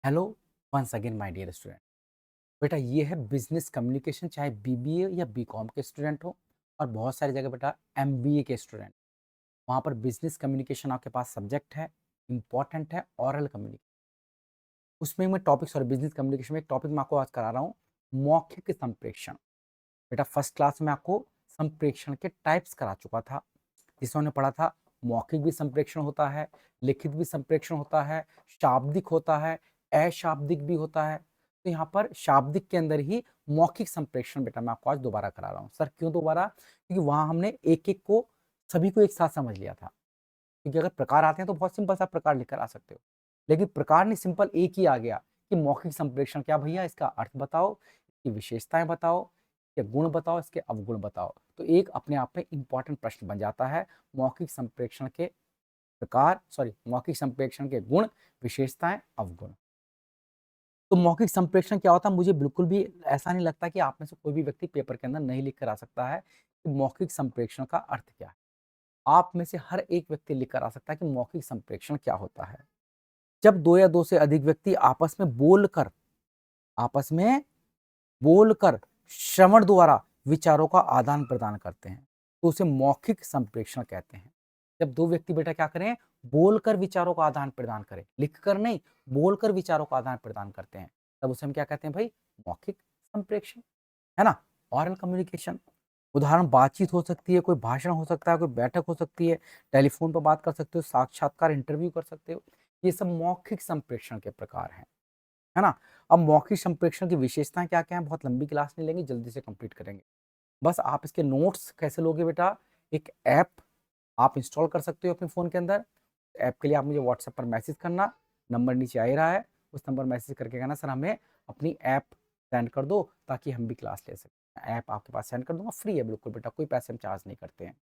Hello once again my dear student. बेटा ये है बिजनेस कम्युनिकेशन, चाहे बीबीए या बीकॉम के स्टूडेंट हो और बहुत सारी जगह बेटा एमबीए के स्टूडेंट। वहाँ पर बिजनेस कम्युनिकेशन आपके पास सब्जेक्ट है, इंपॉर्टेंट है ऑरल कम्युनिकेशन। उसमें मैं टॉपिक सॉरी बिजनेस कम्युनिकेशन में एक टॉपिक मैं आपको आज करा रहा हूँ, मौखिक संप्रेषण। बेटा फर्स्ट क्लास में आपको संप्रेषण के टाइप्स करा चुका था, जिसमें हमने पढ़ा था मौखिक भी संप्रेषण होता है, लिखित भी संप्रेषण होता है, शाब्दिक होता है, अशाब्दिक भी होता है। तो यहाँ पर शाब्दिक के अंदर ही मौखिक संप्रेषण बेटा मैं आपको आज दोबारा करा रहा हूँ। सर क्यों दोबारा? क्योंकि वहां हमने एक एक को सभी को एक साथ समझ लिया था। क्योंकि अगर प्रकार आते हैं तो बहुत सिंपल सा प्रकार लिखकर आ सकते हो, लेकिन प्रकार नहीं, सिंपल एक ही आ गया कि मौखिक संप्रेषण क्या भैया, इसका अर्थ बताओ, इसकी विशेषताएं बताओ, इसके गुण बताओ, इसके अवगुण बताओ। तो एक अपने आप में इंपॉर्टेंट प्रश्न बन जाता है, मौखिक संप्रेषण के प्रकार मौखिक संप्रेषण के गुण, विशेषताएं, अवगुण। तो मौखिक संप्रेषण क्या होता है, मुझे बिल्कुल भी ऐसा नहीं लगता कि आप में से कोई भी व्यक्ति पेपर के अंदर नहीं लिख कर आ सकता है कि मौखिक संप्रेषण का अर्थ क्या है। आप में से हर एक व्यक्ति लिख कर आ सकता है कि मौखिक संप्रेषण क्या होता है। जब दो या दो से अधिक व्यक्ति आपस में बोलकर श्रवण द्वारा विचारों का आदान प्रदान करते हैं तो उसे मौखिक संप्रेषण कहते हैं। जब दो व्यक्ति बेटा क्या करें, बोलकर विचारों का आदान प्रदान करें, लिखकर नहीं, बोलकर विचारों का आदान प्रदान करते हैं, तब उसे हम क्या कहते हैं भाई, मौखिक संप्रेषण, है ना। ऑरल कम्युनिकेशन, उदाहरण बातचीत हो सकती है, कोई भाषण हो सकता है, कोई बैठक हो सकती है, टेलीफोन पर बात कर सकते हो, साक्षात्कार इंटरव्यू कर सकते हो। ये सब मौखिक संप्रेषण के प्रकार हैं, है ना। अब मौखिक संप्रेषण की विशेषताएं क्या क्या है, बहुत लंबी क्लास नहीं लेंगे, जल्दी से कंप्लीट करेंगे। बस आप इसके नोट्स कैसे लोगे बेटा, एक ऐप आप इंस्टॉल कर सकते हो अपने फोन के अंदर। ऐप के लिए आप मुझे व्हाट्सएप पर मैसेज करना, नंबर नीचे आ ही रहा है, उस नंबर मैसेज करके कहना सर हमें अपनी ऐप सेंड कर दो ताकि हम भी क्लास ले सकें। ऐप आपके पास सेंड कर दूंगा, फ्री है बिल्कुल बेटा, कोई पैसे हम चार्ज नहीं करते हैं।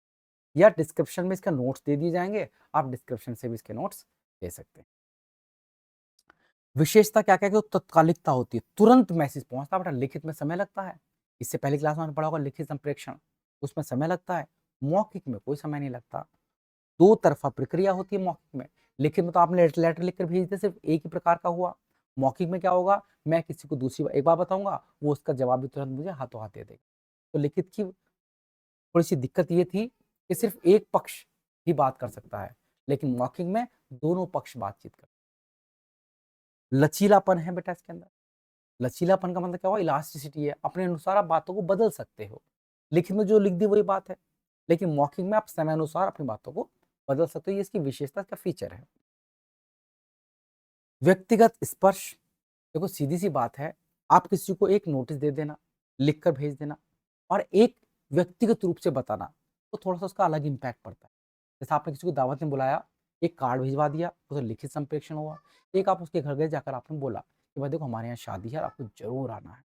या डिस्क्रिप्शन में इसका नोट्स दे दिए जाएंगे, आप डिस्क्रिप्शन से भी इसके नोट्स ले सकते हैं। विशेषता क्या क्या कि तत्कालिकता होती है, तुरंत मैसेज पहुंचता है बेटा। लिखित में समय लगता है, इससे पहली क्लास में पढ़ा होगा लिखित संप्रेषण, उसमें समय लगता है। मौखिक में कोई समय नहीं लगता, दो तरफा प्रक्रिया होती है मौखिक में। लिखित में तो आपने लेटर लिखकर भेज दिया, सिर्फ एक ही प्रकार का हुआ। मौखिक में क्या होगा, मैं किसी को दूसरी बार एक बार बताऊंगा, वो उसका जवाब भी तुरंत मुझे हाथों हाथ दे देगा। तो लिखित की थोड़ी सी दिक्कत ये थी कि सिर्फ एक पक्ष ही बात कर सकता है, लेकिन मौखिक में दोनों पक्ष बातचीत कर। लचीलापन है बेटा इसके अंदर। लचीलापन का मतलब क्या हुआ, इलास्टिसिटी है, अपने अनुसार आप बातों को बदल सकते हो। लिखित में जो लिख दी वही बात है, लेकिन मौखिक में आप समय अनुसार अपनी बातों को बदल सकते हो, ये इसकी विशेषता का फीचर है। व्यक्तिगत स्पर्श, देखो सीधी सी बात है, आप किसी को एक नोटिस दे देना, लिख कर भेज देना, और एक व्यक्तिगत रूप से बताना, तो थोड़ा सा उसका अलग इम्पैक्ट पड़ता है। जैसे आपने किसी को दावत में बुलाया, एक कार्ड भिजवा दिया, उसे लिखित संप्रेषण हुआ। एक आप उसके घर गए, जाकर आपने बोला कि भाई देखो हमारे यहाँ शादी है, आपको जरूर आना है,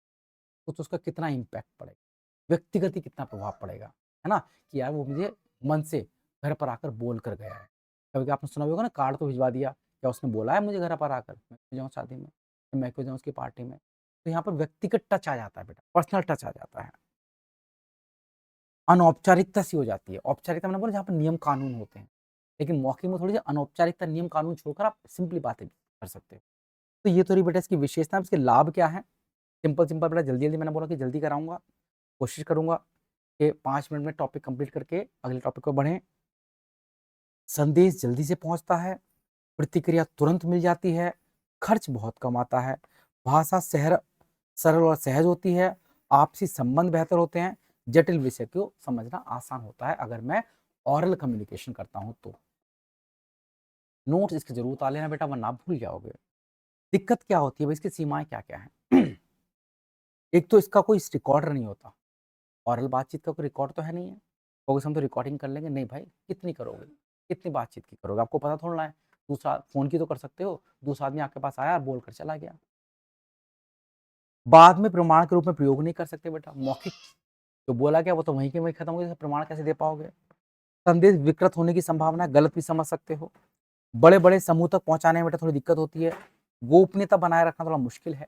तो उसका कितना इम्पैक्ट पड़ेगा, व्यक्तिगत ही कितना प्रभाव पड़ेगा, है ना। कि यार वो मुझे मन से घर पर आकर बोल कर गया है। कभी आपने सुना भी होगा ना, कार्ड तो भिजवा दिया, क्या उसने बोला है मुझे घर पर आकर मैं क्यों जाऊँ शादी में, मैं क्यों जाऊँ उसकी पार्टी में। तो यहाँ पर व्यक्तिगत टच आ जाता है बेटा, पर्सनल टच आ जाता है। अनौपचारिकता सी हो जाती है, औपचारिकता मैंने बोला जहाँ पर नियम कानून होते हैं, लेकिन मौखिक में थोड़ी सी अनौपचारिकता, नियम कानून छोड़कर आप सिंपली बातें कर सकते हो। तो ये तो रही बेटा इसकी विशेषता, इसके लाभ क्या है। सिंपल सिंपल बेटा, जल्दी जल्दी मैंने बोला कि जल्दी कराऊंगा, कोशिश करूंगा कि 5 मिनट में टॉपिक कंप्लीट करके अगले टॉपिक को बढ़ें। संदेश जल्दी से पहुंचता है, प्रतिक्रिया तुरंत मिल जाती है, खर्च बहुत कम आता है, भाषा सरल और सहज होती है, आपसी संबंध बेहतर होते हैं, जटिल विषय को समझना आसान होता है अगर मैं ऑरल कम्युनिकेशन करता हूं तो। नोट्स इसकी जरूर उतार लेना बेटा, वरना आप भूल जाओगे। दिक्कत क्या होती है भाई, इसकी सीमाएं क्या क्या है। एक तो इसका कोई रिकॉर्डर नहीं होता, ऑरल बातचीत का कोई रिकॉर्ड तो है नहीं है। कहोगे हम तो रिकॉर्डिंग कर लेंगे, नहीं भाई, कितनी करोगे, कितनी बातचीत की करोगे, आपको पता थोड़ा है। दूसरा फोन की तो कर सकते हो, दूसरा आदमी आपके पास आया और बोल कर चला गया, बाद में प्रमाण के रूप में प्रयोग नहीं कर सकते बेटा। मौखिक जो बोला गया वो तो वहीं के वहीं खत्म हो गया, प्रमाण कैसे दे पाओगे। संदेश विकृत होने की संभावना है, गलत भी समझ सकते हो। बड़े बड़े समूह तक पहुंचाने में बेटा थोड़ी दिक्कत होती है। गोपनीयता बनाए रखना थोड़ा मुश्किल है,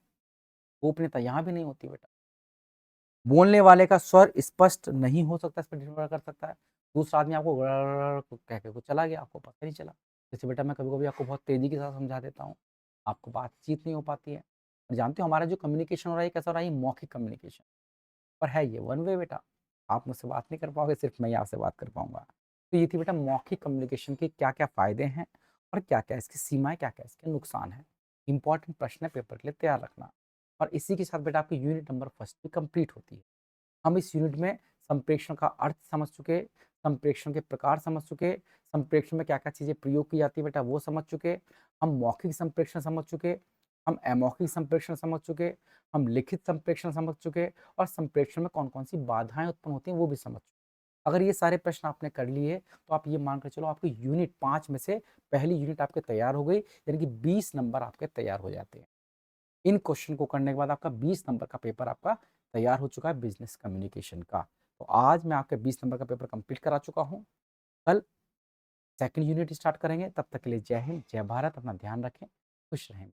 गोपनीयता यहाँ भी नहीं होती बेटा। बोलने वाले का स्वर स्पष्ट नहीं हो सकता, इस पर निर्भर कर सकता है। दूसरा आदमी आपको कह के कुछ चला गया, आपको पता नहीं चला। जैसे बेटा मैं कभी कभी आपको बहुत तेजी के साथ समझा देता हूँ, आपको बातचीत नहीं हो पाती है। और जानते हो हमारा जो कम्युनिकेशन हो रहा है ये कैसा हो रहा है? ये मौखिक कम्युनिकेशन। पर है ये वन वे बेटा। आप मुझसे बात नहीं कर पाओगे, सिर्फ मैं ही आपसे बात कर पाऊँगा। तो ये थी बेटा मौखिक कम्युनिकेशन के क्या-क्या फ़ायदे हैं और क्या-क्या इसकी सीमाएँ, क्या-क्या इसके नुकसान हैं। इम्पोर्टेंट प्रश्न है पेपर के लिए तैयार रखना। और इसी के साथ बेटा आपकी यूनिट नंबर फर्स्ट भी कंप्लीट होती है। हम इस यूनिट में संप्रेषण का अर्थ समझ चुके, संप्रेषण के प्रकार समझ चुके, संप्रेषण में क्या-क्या चीज़ें प्रयोग की जाती है बेटा वो समझ चुके, हम मौखिक संप्रेषण समझ चुके, हम अमौखिक संप्रेषण समझ चुके, हम लिखित संप्रेषण समझ चुके और संप्रेषण में कौन-कौन सी बाधाएँ उत्पन्न होती हैं वो भी समझ चुके। अगर ये सारे प्रश्न आपने कर लिए तो आप ये मान कर चलो आपकी यूनिट 5 में से पहली यूनिट आपकी तैयार हो गई, यानी कि 20 नंबर आपके तैयार हो जाते हैं। इन क्वेश्चन को करने के बाद आपका 20 नंबर का पेपर आपका तैयार हो चुका है बिज़नेस कम्युनिकेशन का। तो आज मैं आपके 20 नंबर का पेपर कंप्लीट करा चुका हूँ। कल सेकंड यूनिट स्टार्ट करेंगे, तब तक के लिए जय हिंद, जय भारत, अपना ध्यान रखें, खुश रहें।